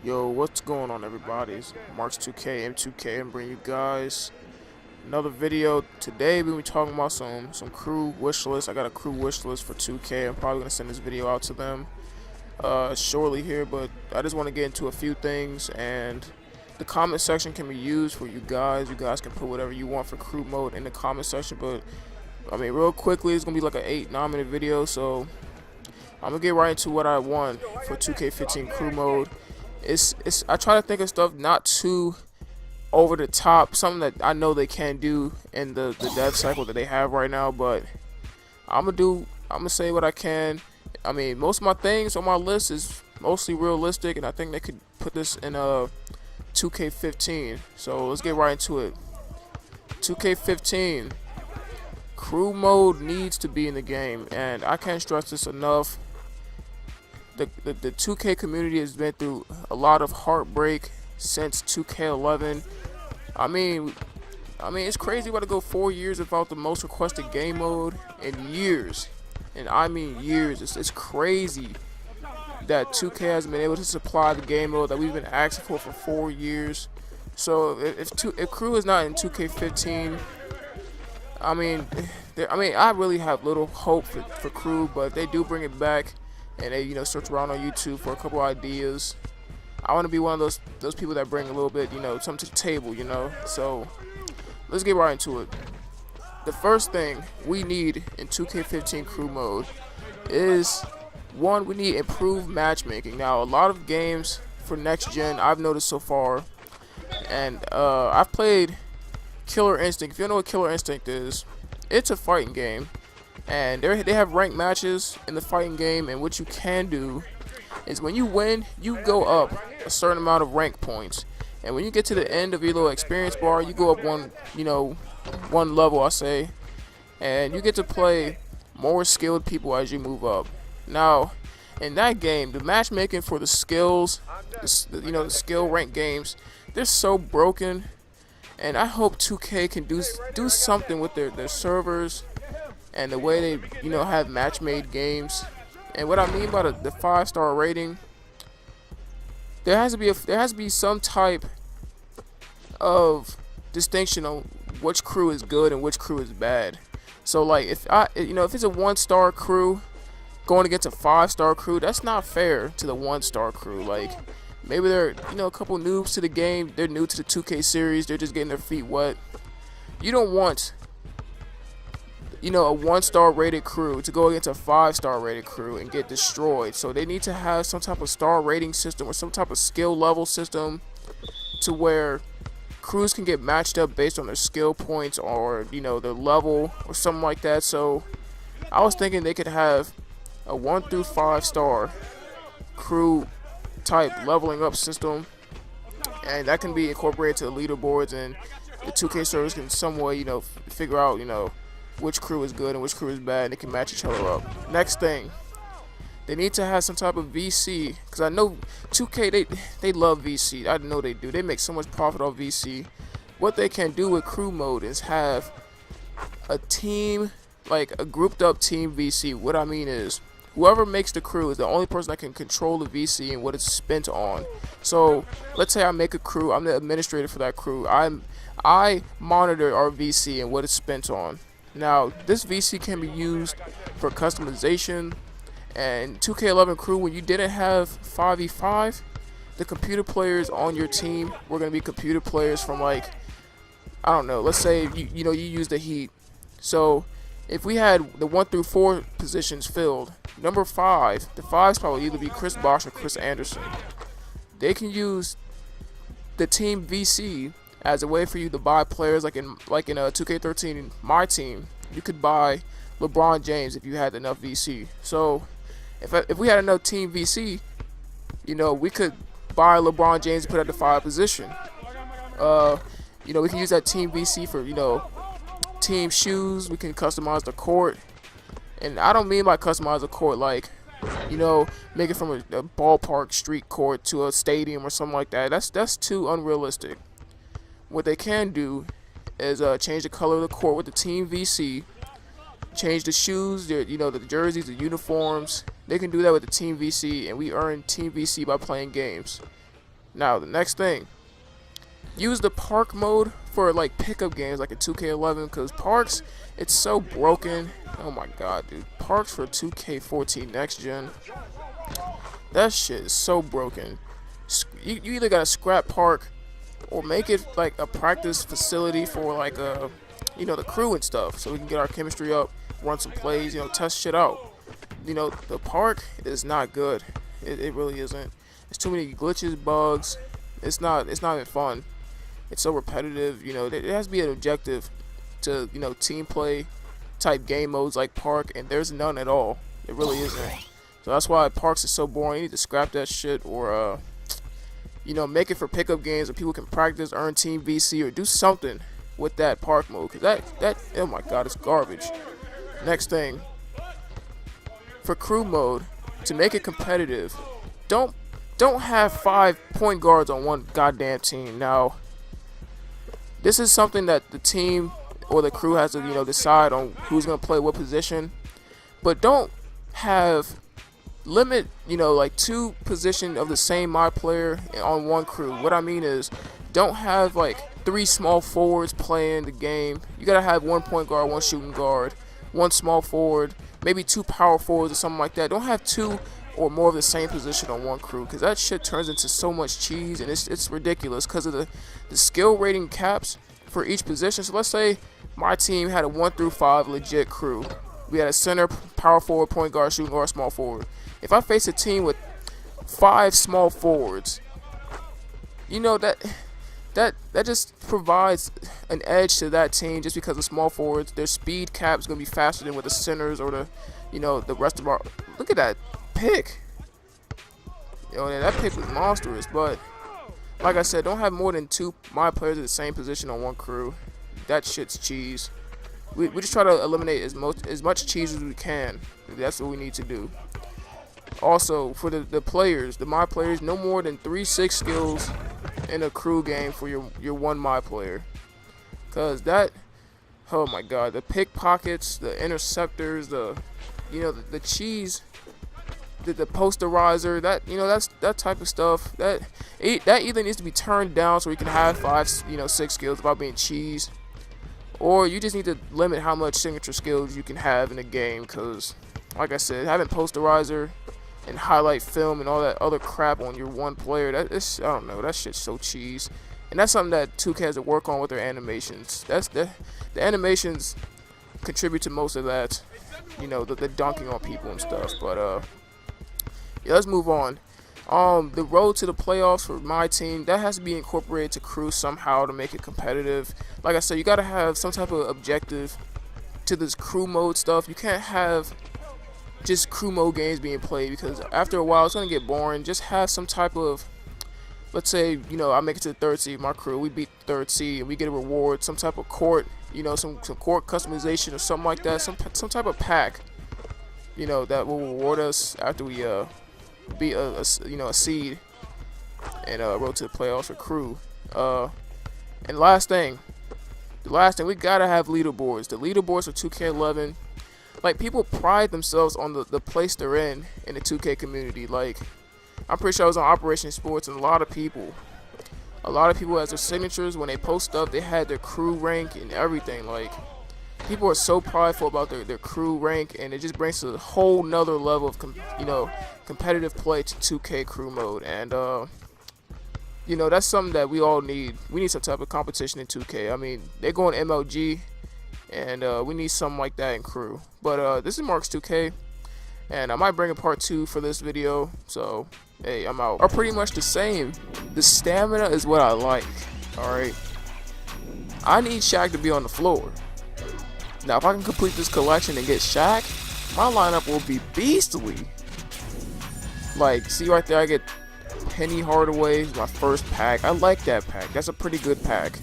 Yo, what's going on, everybody? It's Marks2K, M2K, and bring you guys another video. Today we'll be talking about some crew wish lists. I got a crew wish list for 2K. I'm probably gonna send this video out to them shortly here, but I just want to get into a few things. And the comment section can be used for you guys. You guys can put whatever you want for crew mode in the comment section. But I mean, real quickly, it's gonna be like an 8-9 minute video, so I'm gonna get right into what I want for 2K15 crew mode. I try to think of stuff not too over the top, something that I know they can do in the dev cycle that they have right now, but I'm gonna say what I can. I mean, most of my things on my list is mostly realistic, and I think they could put this in 2K15. So let's get right into it. 2K15 crew mode needs to be in the game, and I can't stress this enough. The 2K community has been through a lot of heartbreak since 2K11. I mean, it's crazy. We're about to go 4 years without the most requested game mode in years, and I mean years. It's crazy that 2K has been able to supply the game mode that we've been asking for 4 years. So if crew is not in 2K15, I mean, I really have little hope for crew, but if they do bring it back and they search around on YouTube for a couple ideas, I want to be one of those people that bring a little bit something to the table, so let's get right into it. The first thing we need in 2K15 crew mode is, one, we need improved matchmaking. Now, a lot of games for next gen I've noticed so far, and I've played Killer Instinct. If you don't know what Killer Instinct is, it's a fighting game, and they have ranked matches in the fighting game, and what you can do is when you win, you go up a certain amount of rank points, and when you get to the end of your little experience bar, you go up one level, I say, and you get to play more skilled people as you move up. Now, in that game, the matchmaking for the skills, the skill rank games, they're so broken, and I hope 2K can do something with their servers and the way they have match-made games. And what I mean by the 5-star rating, there has to be some type of distinction on which crew is good and which crew is bad. So like if it's a 1-star crew going against a 5-star crew, that's not fair to the 1-star crew. Like, maybe they're a couple noobs to the game, they're new to the 2K series, they're just getting their feet wet. You don't want a 1-star rated crew to go against a 5-star rated crew and get destroyed. So they need to have some type of star rating system or some type of skill level system to where crews can get matched up based on their skill points or their level or something like that. So I was thinking they could have a 1 through 5-star crew type leveling up system, and that can be incorporated to the leaderboards, and the 2K servers can some way figure out which crew is good and which crew is bad, and they can match each other up. Next thing, they need to have some type of VC, because I know 2K, they love VC. I know they do. They make so much profit off VC. What they can do with crew mode is have a team, like a grouped up team VC. What I mean is, whoever makes the crew is the only person that can control the VC and what it's spent on. So let's say I make a crew, I'm the administrator for that crew. I monitor our VC and what it's spent on. Now, this VC can be used for customization, and 2K11 crew, when you didn't have 5v5, the computer players on your team were going to be computer players from, like, I don't know, let's say you use the Heat. So if we had the 1 through 4 positions filled, number 5, the 5s probably either be Chris Bosh or Chris Anderson. They can use the team VC as a way for you to buy players, like in 2K13, my team, you could buy LeBron James if you had enough VC. So if we had enough team VC, we could buy LeBron James and put at the 5 position. We can use that team VC for team shoes. We can customize the court, and I don't mean by customize the court like make it from a ballpark street court to a stadium or something like that. That's too unrealistic. What they can do is change the color of the court with the team VC, change the shoes, the jerseys, the uniforms. They can do that with the team VC, and we earn team VC by playing games. Now the next thing, use the park mode for like pickup games like a 2K11, because parks, it's so broken. Oh my god, dude. Parks for 2K14 next gen, that shit is so broken. You either gotta scrap park or make it like a practice facility for like the crew and stuff, so we can get our chemistry up, run some plays, test shit out. The park is not good. It really isn't. There's too many glitches, bugs. It's not even fun. It's so repetitive. It has to be an objective to team play type game modes like park, and there's none at all. It really isn't. So that's why parks is so boring. You need to scrap that shit, or make it for pickup games where people can practice, earn team VC, or do something with that park mode, because that oh my god, it's garbage. Next thing, for crew mode, to make it competitive, don't have 5 point guards on one goddamn team. Now, this is something that the team or the crew has to decide on who's gonna play what position, but don't have limit like 2 position of the same my player on one crew. What I mean is, don't have like 3 small forwards playing the game. You gotta have 1 point guard, 1 shooting guard, 1 small forward, maybe 2 power forwards or something like that. Don't have 2 or more of the same position on one crew, because that shit turns into so much cheese, and it's ridiculous because of the skill rating caps for each position. So let's say my team had a 1 through 5 legit crew. We had a center, power forward, point guard, shooting guard, small forward. If I face a team with 5 small forwards, that just provides an edge to that team, just because of small forwards. Their speed cap is gonna be faster than with the centers or the rest of our. Look at that pick. That pick was monstrous. But like I said, don't have more than 2 my players in the same position on one crew. That shit's cheese. We just try to eliminate as much cheese as we can. That's what we need to do. Also, for the players, the my players, no more than 3-6 skills in a crew game for your one my player. Cause that, oh my god, the pickpockets, the interceptors, the cheese, the posterizer, that type of stuff, that either needs to be turned down so we can have 5-6 skills without being cheese, or you just need to limit how much signature skills you can have in a game. Cause like I said, having posterizer and highlight film and all that other crap on your one player, I don't know, that shit's so cheese. And that's something that 2K has to work on with their animations. That's the animations contribute to most of that, the dunking on people and stuff. But yeah, let's move on. The road to the playoffs for my team, that has to be incorporated to crew somehow to make it competitive. Like I said, you gotta have some type of objective to this crew mode stuff. You can't have just crew mode games being played, because after a while it's gonna get boring. Just have some type of, let's say I make it to the 3rd seed, my crew, we beat the 3rd seed, and we get a reward, some type of court, some court customization or something like that, some type of pack, that will reward us after we beat a seed and road to the playoffs for crew. And the last thing, we gotta have leaderboards. The leaderboards for 2K11. Like, people pride themselves on the place they're in the 2K community. Like, I'm pretty sure I was on Operation Sports, and a lot of people as their signatures when they post stuff, they had their crew rank and everything. Like, people are so prideful about their crew rank, and it just brings a whole nother level of competitive play to 2K crew mode. And that's something that we all need. We need some type of competition in 2K. I mean, they're going MLG, and we need something like that in crew. But this is Marks 2K, and I might bring a part 2 for this video. So hey, I'm out. Are pretty much the same. The stamina is what I like. Alright, I need Shaq to be on the floor. Now if I can complete this collection and get Shaq, my lineup will be beastly. Like, see right there, I get Penny Hardaway, my first pack. I like that pack. That's a pretty good pack.